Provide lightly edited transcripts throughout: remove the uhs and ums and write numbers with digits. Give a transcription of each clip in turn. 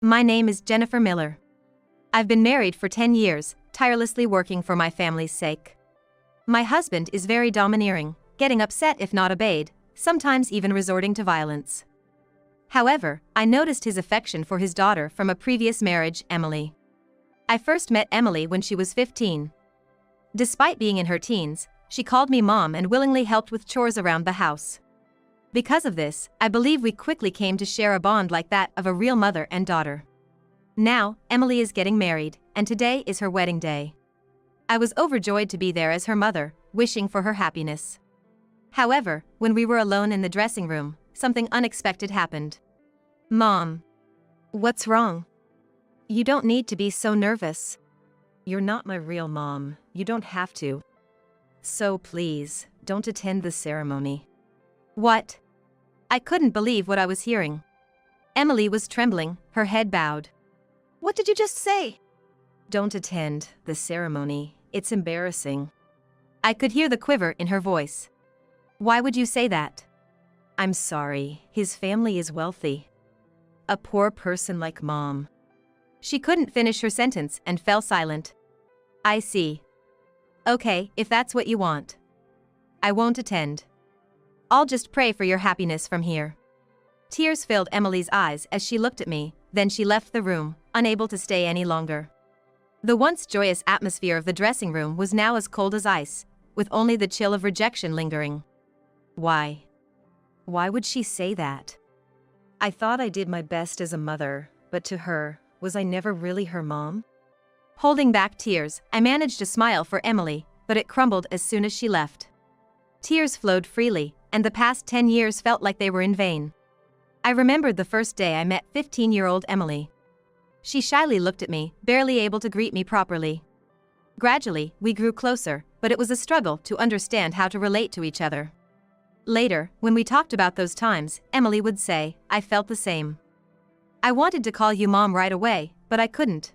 My name is Jennifer Miller. I've been married for 10 years, tirelessly working for my family's sake. My husband is very domineering, getting upset if not obeyed, sometimes even resorting to violence. However, I noticed his affection for his daughter from a previous marriage, Emily. I first met Emily when she was 15. Despite being in her teens, she called me mom and willingly helped with chores around the house. Because of this, I believe we quickly came to share a bond like that of a real mother and daughter. Now, Emily is getting married, and today is her wedding day. I was overjoyed to be there as her mother, wishing for her happiness. However, when we were alone in the dressing room, something unexpected happened. Mom. What's wrong? You don't need to be so nervous. You're not my real mom, you don't have to. So please, don't attend the ceremony. What? I couldn't believe what I was hearing. Emily was trembling, her head bowed. What did you just say? Don't attend the ceremony, it's embarrassing. I could hear the quiver in her voice. Why would you say that? I'm sorry, his family is wealthy. A poor person like mom. She couldn't finish her sentence and fell silent. I see. Okay, if that's what you want. I won't attend. I'll just pray for your happiness from here. Tears filled Emily's eyes as she looked at me, then she left the room, unable to stay any longer. The once joyous atmosphere of the dressing room was now as cold as ice, with only the chill of rejection lingering. Why? Why would she say that? I thought I did my best as a mother, but to her, was I never really her mom? Holding back tears, I managed to smile for Emily, but it crumbled as soon as she left. Tears flowed freely, and the past 10 years felt like they were in vain. I remembered the first day I met 15-year-old Emily. She shyly looked at me, barely able to greet me properly. Gradually, we grew closer, but it was a struggle to understand how to relate to each other. Later, when we talked about those times, Emily would say, I felt the same. I wanted to call you mom right away, but I couldn't.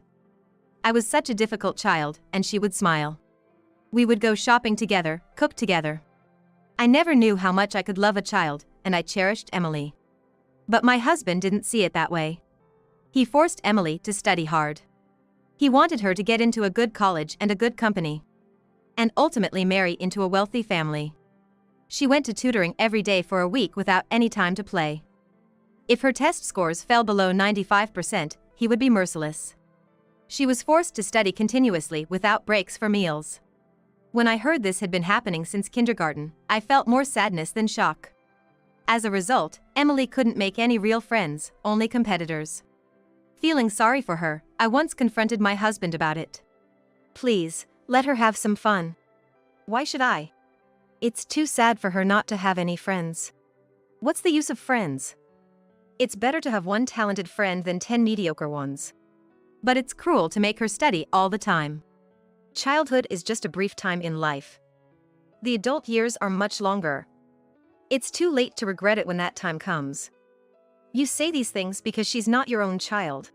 I was such a difficult child, and she would smile. We would go shopping together, cook together. I never knew how much I could love a child, and I cherished Emily. But my husband didn't see it that way. He forced Emily to study hard. He wanted her to get into a good college and a good company. And ultimately marry into a wealthy family. She went to tutoring every day for a week without any time to play. If her test scores fell below 95%, he would be merciless. She was forced to study continuously without breaks for meals. When I heard this had been happening since kindergarten, I felt more sadness than shock. As a result, Emily couldn't make any real friends, only competitors. Feeling sorry for her, I once confronted my husband about it. Please, let her have some fun. Why should I? It's too sad for her not to have any friends. What's the use of friends? It's better to have one talented friend than 10 mediocre ones. But it's cruel to make her study all the time. Childhood is just a brief time in life. The adult years are much longer. It's too late to regret it when that time comes. You say these things because she's not your own child.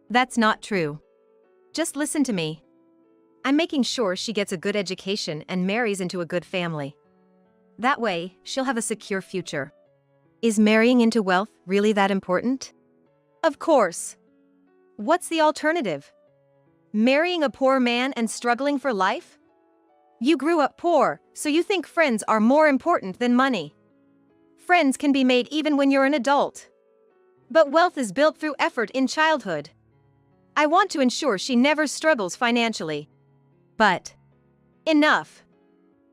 That's not true. Just listen to me. I'm making sure she gets a good education and marries into a good family. That way, she'll have a secure future. Is marrying into wealth really that important? Of course. What's the alternative? Marrying a poor man and struggling for life? You grew up poor, so you think friends are more important than money. Friends can be made even when you're an adult. But wealth is built through effort in childhood. I want to ensure she never struggles financially. But enough.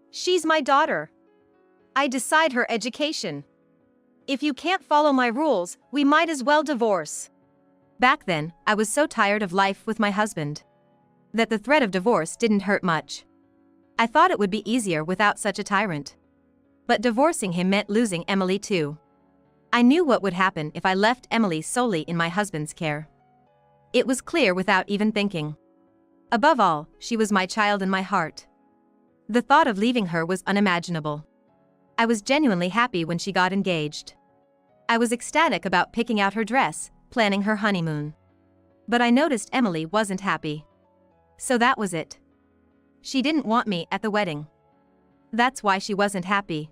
She's my daughter. I decide her education. If you can't follow my rules, we might as well divorce. Back then, I was so tired of life with my husband that the threat of divorce didn't hurt much. I thought it would be easier without such a tyrant. But divorcing him meant losing Emily too. I knew what would happen if I left Emily solely in my husband's care. It was clear without even thinking. Above all, she was my child and my heart. The thought of leaving her was unimaginable. I was genuinely happy when she got engaged. I was ecstatic about picking out her dress, planning her honeymoon. But I noticed Emily wasn't happy. So that was it. She didn't want me at the wedding. That's why she wasn't happy.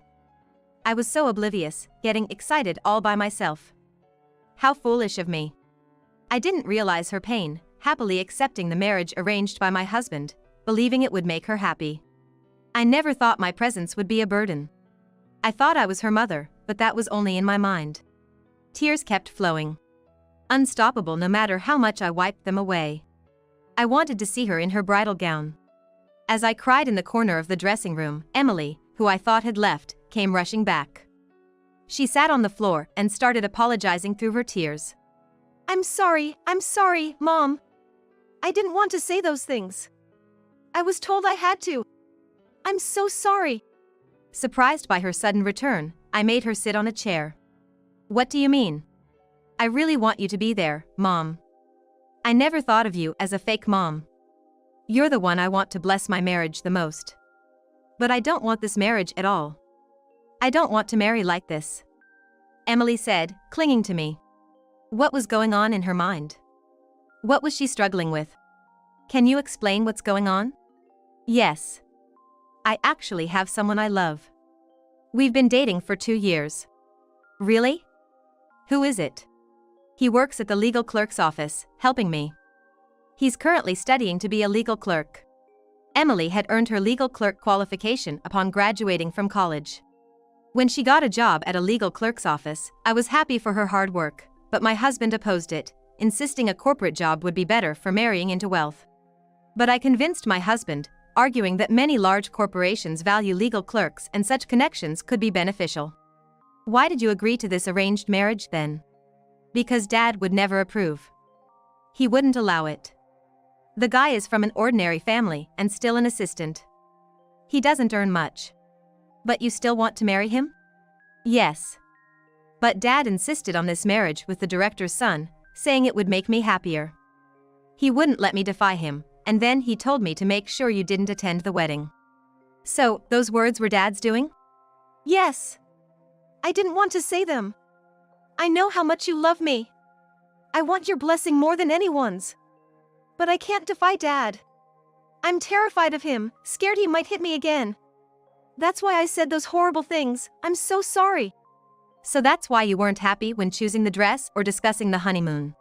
I was so oblivious, getting excited all by myself. How foolish of me. I didn't realize her pain, happily accepting the marriage arranged by my husband, believing it would make her happy. I never thought my presence would be a burden. I thought I was her mother, but that was only in my mind. Tears kept flowing. Unstoppable no matter how much I wiped them away. I wanted to see her in her bridal gown. As I cried in the corner of the dressing room, Emily, who I thought had left, came rushing back. She sat on the floor and started apologizing through her tears. I'm sorry, Mom. I didn't want to say those things. I was told I had to. I'm so sorry. Surprised by her sudden return, I made her sit on a chair. What do you mean? I really want you to be there, Mom. I never thought of you as a fake mom. You're the one I want to bless my marriage the most. But I don't want this marriage at all. I don't want to marry like this. Emily said, clinging to me. What was going on in her mind? What was she struggling with? Can you explain what's going on? Yes. I actually have someone I love. We've been dating for 2 years. Really? Who is it? He works at the legal clerk's office, helping me. He's currently studying to be a legal clerk. Emily had earned her legal clerk qualification upon graduating from college. When she got a job at a legal clerk's office, I was happy for her hard work, but my husband opposed it, insisting a corporate job would be better for marrying into wealth. But I convinced my husband, arguing that many large corporations value legal clerks and such connections could be beneficial. Why did you agree to this arranged marriage then? Because Dad would never approve. He wouldn't allow it. The guy is from an ordinary family and still an assistant. He doesn't earn much. But you still want to marry him? Yes. But Dad insisted on this marriage with the director's son, saying it would make me happier. He wouldn't let me defy him, and then he told me to make sure you didn't attend the wedding. So, those words were Dad's doing? Yes. I didn't want to say them. I know how much you love me. I want your blessing more than anyone's. But I can't defy Dad. I'm terrified of him, scared he might hit me again. That's why I said those horrible things. I'm so sorry. So that's why you weren't happy when choosing the dress or discussing the honeymoon?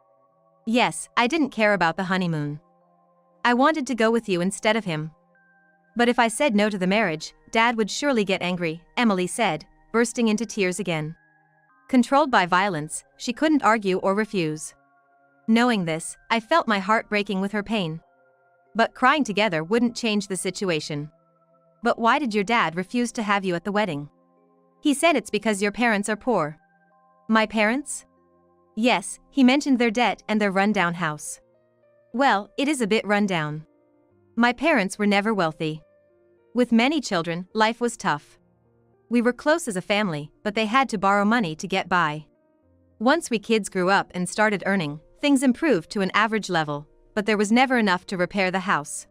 Yes, I didn't care about the honeymoon. I wanted to go with you instead of him. But if I said no to the marriage, Dad would surely get angry, Emily said, bursting into tears again. Controlled by violence, she couldn't argue or refuse. Knowing this, I felt my heart breaking with her pain. But crying together wouldn't change the situation. But why did your dad refuse to have you at the wedding? He said it's because your parents are poor. My parents? Yes, he mentioned their debt and their rundown house. Well, it is a bit rundown. My parents were never wealthy. With many children, life was tough. We were close as a family, but they had to borrow money to get by. Once we kids grew up and started earning, things improved to an average level, but there was never enough to repair the house.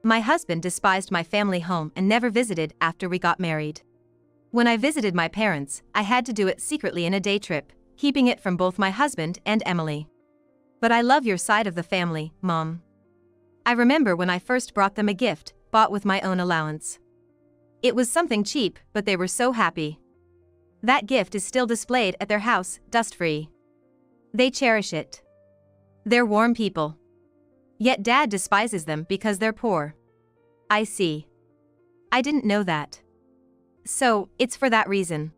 My husband despised my family home and never visited after we got married. When I visited my parents, I had to do it secretly in a day trip, keeping it from both my husband and Emily. But I love your side of the family, Mom. I remember when I first brought them a gift, bought with my own allowance. It was something cheap, but they were so happy. That gift is still displayed at their house, dust-free. They cherish it. They're warm people. Yet Dad despises them because they're poor. I see. I didn't know that. So, it's for that reason.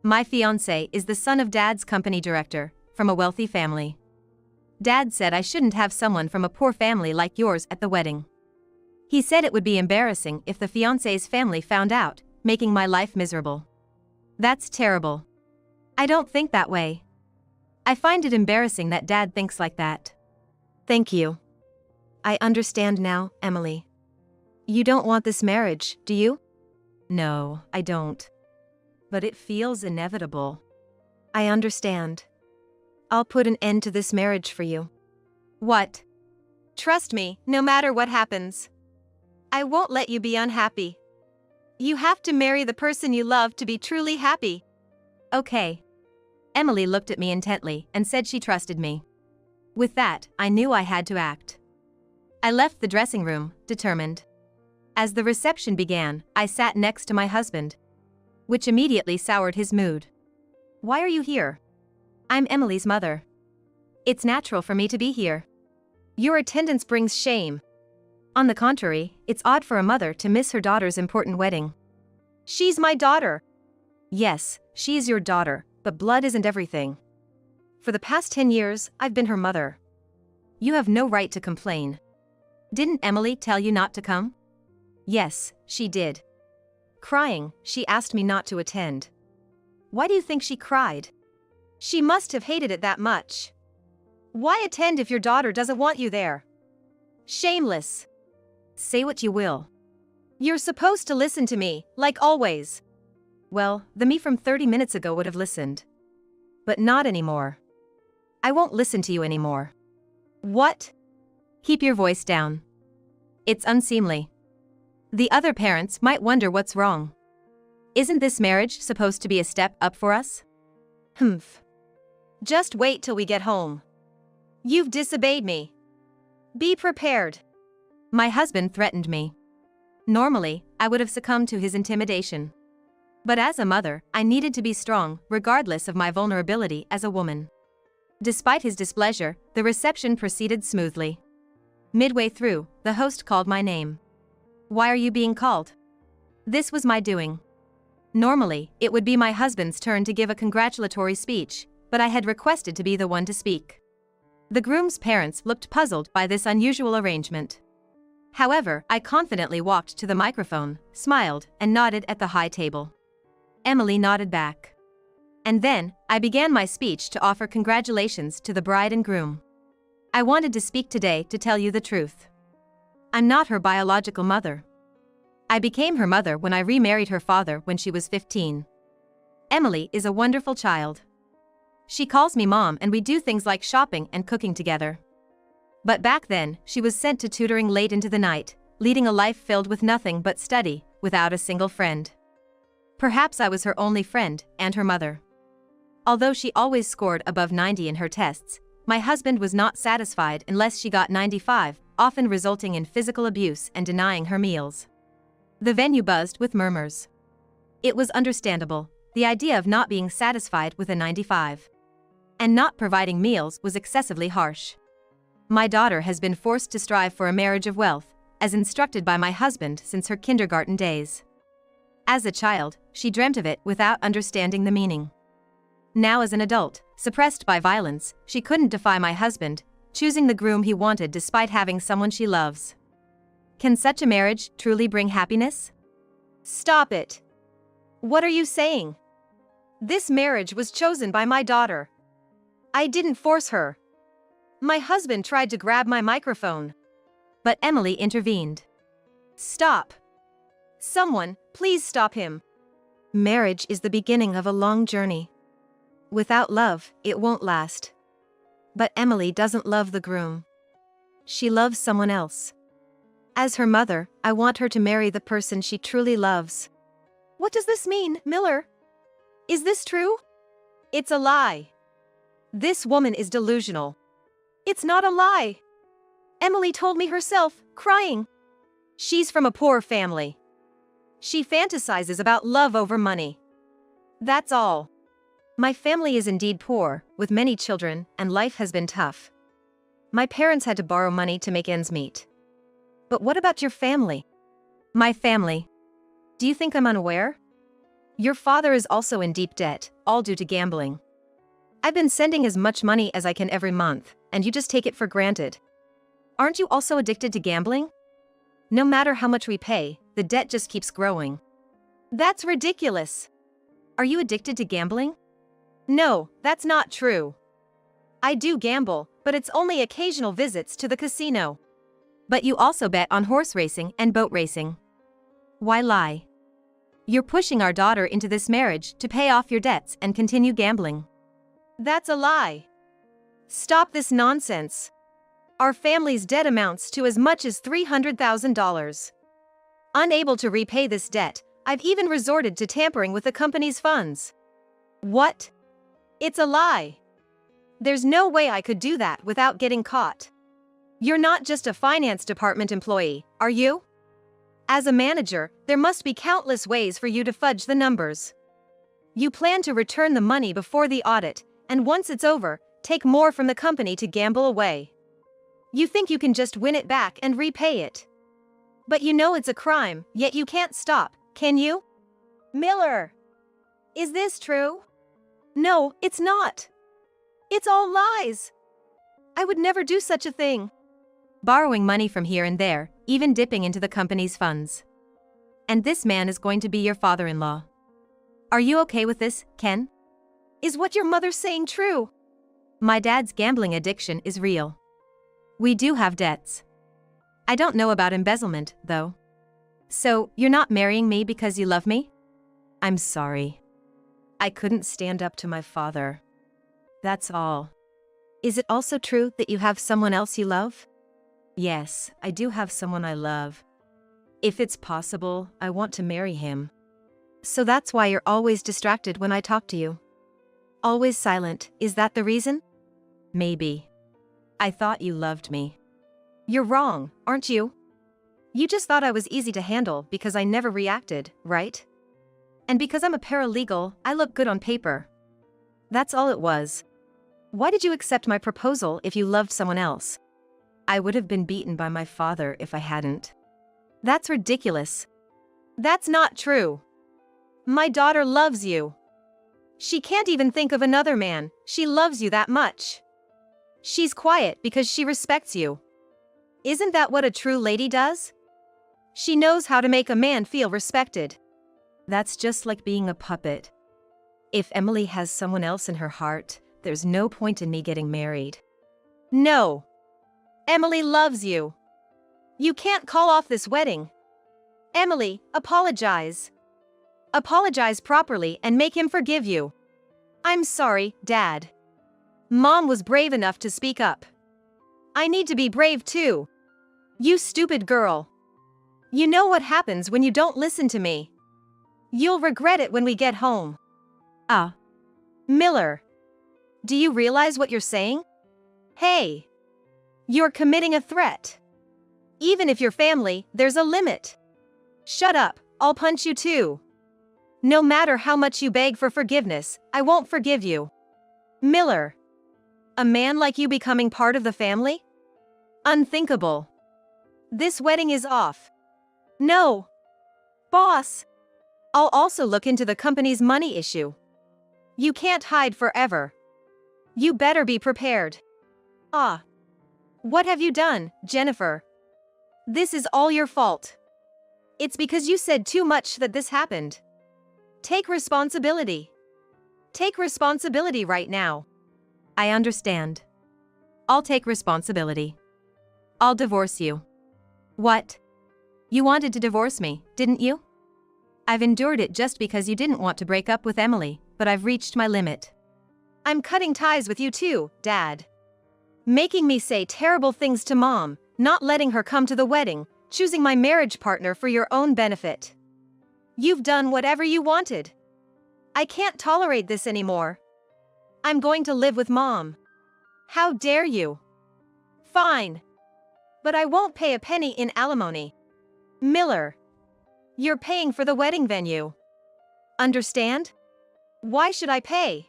My fiancé is the son of Dad's company director, from a wealthy family. Dad said I shouldn't have someone from a poor family like yours at the wedding. He said it would be embarrassing if the fiancé's family found out, making my life miserable. That's terrible. I don't think that way. I find it embarrassing that Dad thinks like that. Thank you. I understand now, Emily. You don't want this marriage, do you? No, I don't. But it feels inevitable. I understand. I'll put an end to this marriage for you. What? Trust me, no matter what happens. I won't let you be unhappy. You have to marry the person you love to be truly happy. Okay. Emily looked at me intently and said she trusted me. With that, I knew I had to act. I left the dressing room, determined. As the reception began, I sat next to my husband, which immediately soured his mood. Why are you here? I'm Emily's mother. It's natural for me to be here. Your attendance brings shame. On the contrary, it's odd for a mother to miss her daughter's important wedding. She's my daughter. Yes, she's your daughter, but blood isn't everything. For the past 10 years, I've been her mother. You have no right to complain. Didn't Emily tell you not to come? Yes, she did. Crying, she asked me not to attend. Why do you think she cried? She must have hated it that much. Why attend if your daughter doesn't want you there? Shameless. Say what you will. You're supposed to listen to me, like always. Well, the me from 30 minutes ago would have listened. But not anymore. I won't listen to you anymore. What? Keep your voice down. It's unseemly. The other parents might wonder what's wrong. Isn't this marriage supposed to be a step up for us? Humph. Just wait till we get home. You've disobeyed me. Be prepared. My husband threatened me. Normally, I would have succumbed to his intimidation. But as a mother, I needed to be strong, regardless of my vulnerability as a woman. Despite his displeasure, the reception proceeded smoothly. Midway through, the host called my name. Why are you being called? This was my doing. Normally, it would be my husband's turn to give a congratulatory speech, but I had requested to be the one to speak. The groom's parents looked puzzled by this unusual arrangement. However, I confidently walked to the microphone, smiled, and nodded at the high table. Emily nodded back. And then, I began my speech to offer congratulations to the bride and groom. I wanted to speak today to tell you the truth. I'm not her biological mother. I became her mother when I remarried her father when she was 15. Emily is a wonderful child. She calls me mom and we do things like shopping and cooking together. But back then, she was sent to tutoring late into the night, leading a life filled with nothing but study, without a single friend. Perhaps I was her only friend, and her mother. Although she always scored above 90 in her tests, my husband was not satisfied unless she got 95, often resulting in physical abuse and denying her meals. The venue buzzed with murmurs. It was understandable, the idea of not being satisfied with a 95. And not providing meals was excessively harsh. My daughter has been forced to strive for a marriage of wealth, as instructed by my husband since her kindergarten days. As a child, she dreamt of it without understanding the meaning. Now as an adult, suppressed by violence, she couldn't defy my husband, choosing the groom he wanted despite having someone she loves. Can such a marriage truly bring happiness? Stop it. What are you saying? This marriage was chosen by my daughter. I didn't force her. My husband tried to grab my microphone. But Emily intervened. Stop. Someone, please stop him. Marriage is the beginning of a long journey. Without love, it won't last. But Emily doesn't love the groom. She loves someone else. As her mother, I want her to marry the person she truly loves. What does this mean, Miller? Is this true? It's a lie. This woman is delusional. It's not a lie. Emily told me herself, crying. She's from a poor family. She fantasizes about love over money. That's all. My family is indeed poor, with many children, and life has been tough. My parents had to borrow money to make ends meet. But what about your family? My family. Do you think I'm unaware? Your father is also in deep debt, all due to gambling. I've been sending as much money as I can every month, and you just take it for granted. Aren't you also addicted to gambling? No matter how much we pay, the debt just keeps growing. That's ridiculous. Are you addicted to gambling? No, that's not true. I do gamble, but it's only occasional visits to the casino. But you also bet on horse racing and boat racing. Why lie? You're pushing our daughter into this marriage to pay off your debts and continue gambling. That's a lie. Stop this nonsense. Our family's debt amounts to as much as $300,000. Unable to repay this debt, I've even resorted to tampering with the company's funds. What? It's a lie. There's no way I could do that without getting caught. You're not just a finance department employee, are you? As a manager, there must be countless ways for you to fudge the numbers. You plan to return the money before the audit, and once it's over, take more from the company to gamble away. You think you can just win it back and repay it. But you know it's a crime, yet you can't stop, can you? Miller! Is this true? No, it's not. It's all lies. I would never do such a thing. Borrowing money from here and there, even dipping into the company's funds. And this man is going to be your father-in-law. Are you okay with this, Ken? Is what your mother's saying true? My dad's gambling addiction is real. We do have debts. I don't know about embezzlement, though. So, you're not marrying me because you love me? I'm sorry. I couldn't stand up to my father. That's all. Is it also true that you have someone else you love? Yes, I do have someone I love. If it's possible, I want to marry him. So that's why you're always distracted when I talk to you. Always silent, is that the reason? Maybe. I thought you loved me. You're wrong, aren't you? You just thought I was easy to handle because I never reacted, right? And because I'm a paralegal, I look good on paper. That's all it was. Why did you accept my proposal if you loved someone else? I would have been beaten by my father if I hadn't. That's ridiculous. That's not true. My daughter loves you. She can't even think of another man, she loves you that much. She's quiet because she respects you. Isn't that what a true lady does? She knows how to make a man feel respected. That's just like being a puppet. If Emily has someone else in her heart, there's no point in me getting married. No. Emily loves you. You can't call off this wedding. Emily, apologize. Apologize properly and make him forgive you. I'm sorry, Dad. Mom was brave enough to speak up. I need to be brave too. You stupid girl. You know what happens when you don't listen to me. You'll regret it when we get home. Miller. Do you realize what you're saying? Hey. You're committing a threat. Even if you're family, there's a limit. Shut up, I'll punch you too. No matter how much you beg for forgiveness, I won't forgive you. Miller. A man like you becoming part of the family? Unthinkable. This wedding is off. No. Boss. I'll also look into the company's money issue. You can't hide forever. You better be prepared. What have you done, Jennifer? This is all your fault. It's because you said too much that this happened. Take responsibility. Take responsibility right now. I understand. I'll take responsibility. I'll divorce you. What? You wanted to divorce me, didn't you? I've endured it just because you didn't want to break up with Emily, but I've reached my limit. I'm cutting ties with you too, Dad. Making me say terrible things to Mom, not letting her come to the wedding, choosing my marriage partner for your own benefit. You've done whatever you wanted. I can't tolerate this anymore. I'm going to live with Mom. How dare you? Fine. But I won't pay a penny in alimony. Miller. You're paying for the wedding venue. Understand? Why should I pay?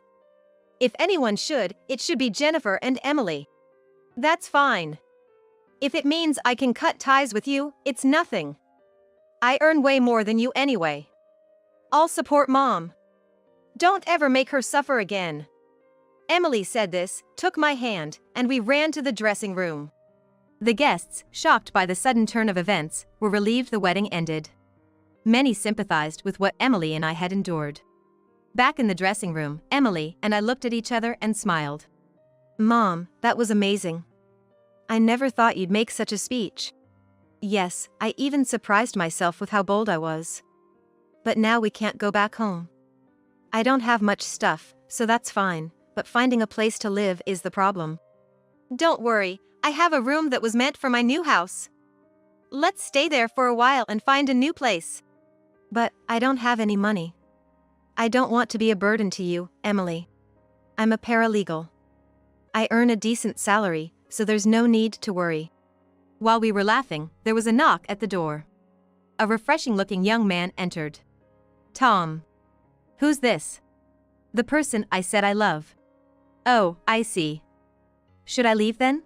If anyone should, it should be Jennifer and Emily. That's fine. If it means I can cut ties with you, it's nothing. I earn way more than you anyway. I'll support Mom. Don't ever make her suffer again. Emily said this, took my hand, and we ran to the dressing room. The guests, shocked by the sudden turn of events, were relieved the wedding ended. Many sympathized with what Emily and I had endured. Back in the dressing room, Emily and I looked at each other and smiled. Mom, that was amazing. I never thought you'd make such a speech. Yes, I even surprised myself with how bold I was. But now we can't go back home. I don't have much stuff, so that's fine, but finding a place to live is the problem. Don't worry, I have a room that was meant for my new house. Let's stay there for a while and find a new place. But I don't have any money. I don't want to be a burden to you, Emily. I'm a paralegal. I earn a decent salary, so there's no need to worry. While we were laughing, there was a knock at the door. A refreshing-looking young man entered. Tom. Who's this? The person I said I love. Oh, I see. Should I leave then?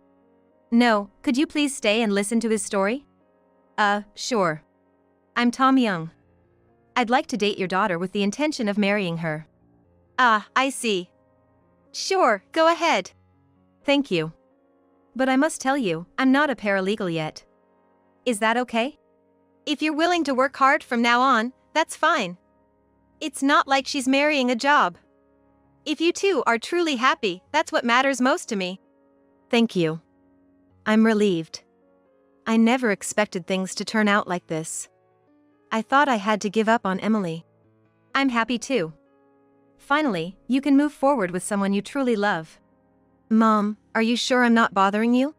No, could you please stay and listen to his story? Sure. I'm Tom Young. I'd like to date your daughter with the intention of marrying her. Ah, I see. Sure, go ahead. Thank you. But I must tell you, I'm not a paralegal yet. Is that okay? If you're willing to work hard from now on, that's fine. It's not like she's marrying a job. If you two are truly happy, that's what matters most to me. Thank you. I'm relieved. I never expected things to turn out like this. I thought I had to give up on Emily. I'm happy too. Finally, you can move forward with someone you truly love. Mom, are you sure I'm not bothering you?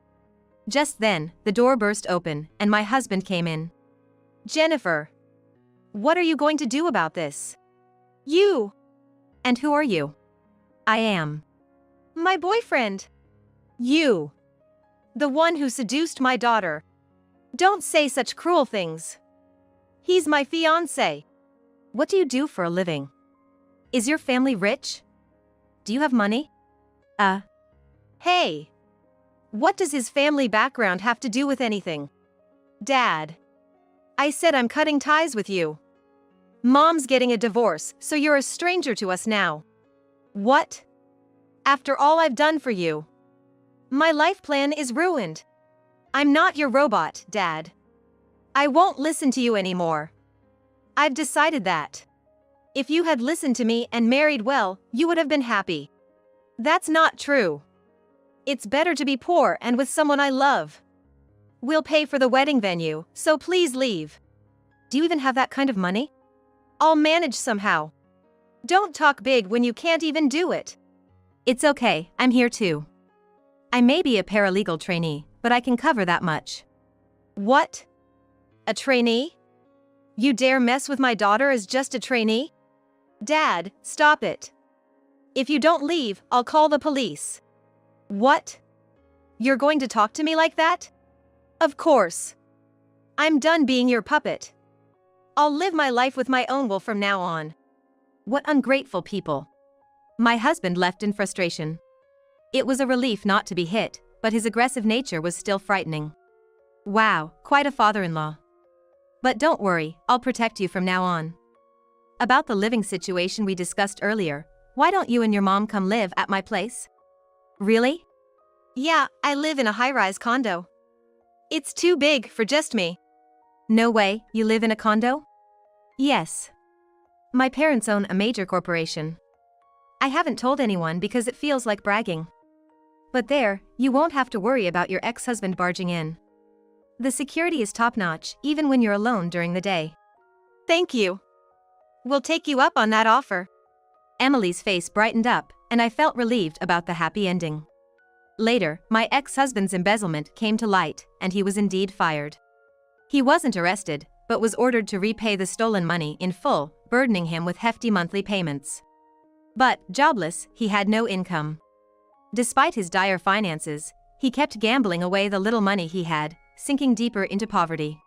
Just then, the door burst open, and my husband came in. Jennifer! What are you going to do about this? You! And who are you? I am. My boyfriend. You. The one who seduced my daughter. Don't say such cruel things. He's my fiancé. What do you do for a living? Is your family rich? Do you have money? Hey. What does his family background have to do with anything? Dad. I said I'm cutting ties with you. Mom's getting a divorce, so you're a stranger to us now. What? After all I've done for you. My life plan is ruined. I'm not your robot, Dad. I won't listen to you anymore. I've decided that. If you had listened to me and married well, you would have been happy. That's not true. It's better to be poor and with someone I love. We'll pay for the wedding venue, so please leave. Do you even have that kind of money? I'll manage somehow. Don't talk big when you can't even do it. It's okay, I'm here too. I may be a paralegal trainee, but I can cover that much. What? A trainee? You dare mess with my daughter as just a trainee? Dad, stop it. If you don't leave, I'll call the police. What? You're going to talk to me like that? Of course. I'm done being your puppet. I'll live my life with my own will from now on. What ungrateful people. My husband left in frustration. It was a relief not to be hit, but his aggressive nature was still frightening. Wow, quite a father-in-law. But don't worry, I'll protect you from now on. About the living situation we discussed earlier, why don't you and your mom come live at my place? Really? Yeah, I live in a high-rise condo. It's too big for just me. No way, you live in a condo? Yes. My parents own a major corporation. I haven't told anyone because it feels like bragging. But there, you won't have to worry about your ex-husband barging in. The security is top-notch, even when you're alone during the day. Thank you. We'll take you up on that offer. Emily's face brightened up, and I felt relieved about the happy ending. Later, my ex-husband's embezzlement came to light, and he was indeed fired. He wasn't arrested, but was ordered to repay the stolen money in full, burdening him with hefty monthly payments. But, jobless, he had no income. Despite his dire finances, he kept gambling away the little money he had, sinking deeper into poverty.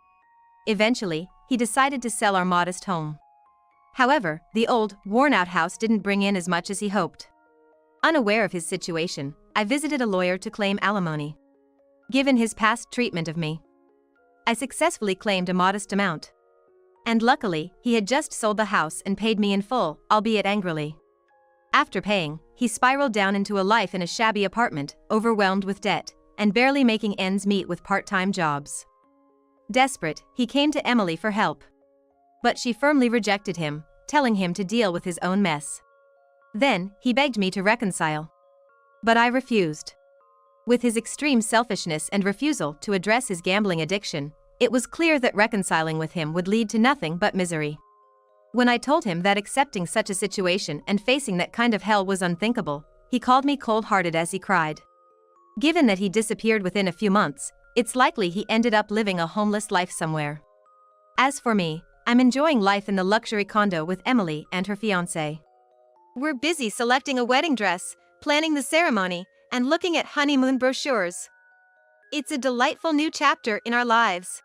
Eventually, he decided to sell our modest home. However, the old, worn-out house didn't bring in as much as he hoped. Unaware of his situation, I visited a lawyer to claim alimony. Given his past treatment of me, I successfully claimed a modest amount. And luckily, he had just sold the house and paid me in full, albeit angrily. After paying, he spiraled down into a life in a shabby apartment, overwhelmed with debt, and barely making ends meet with part-time jobs. Desperate, he came to Emily for help. But she firmly rejected him, telling him to deal with his own mess. Then, he begged me to reconcile. But I refused. With his extreme selfishness and refusal to address his gambling addiction, it was clear that reconciling with him would lead to nothing but misery. When I told him that accepting such a situation and facing that kind of hell was unthinkable, he called me cold-hearted as he cried. Given that he disappeared within a few months, it's likely he ended up living a homeless life somewhere. As for me, I'm enjoying life in the luxury condo with Emily and her fiancé. We're busy selecting a wedding dress, planning the ceremony, and looking at honeymoon brochures. It's a delightful new chapter in our lives.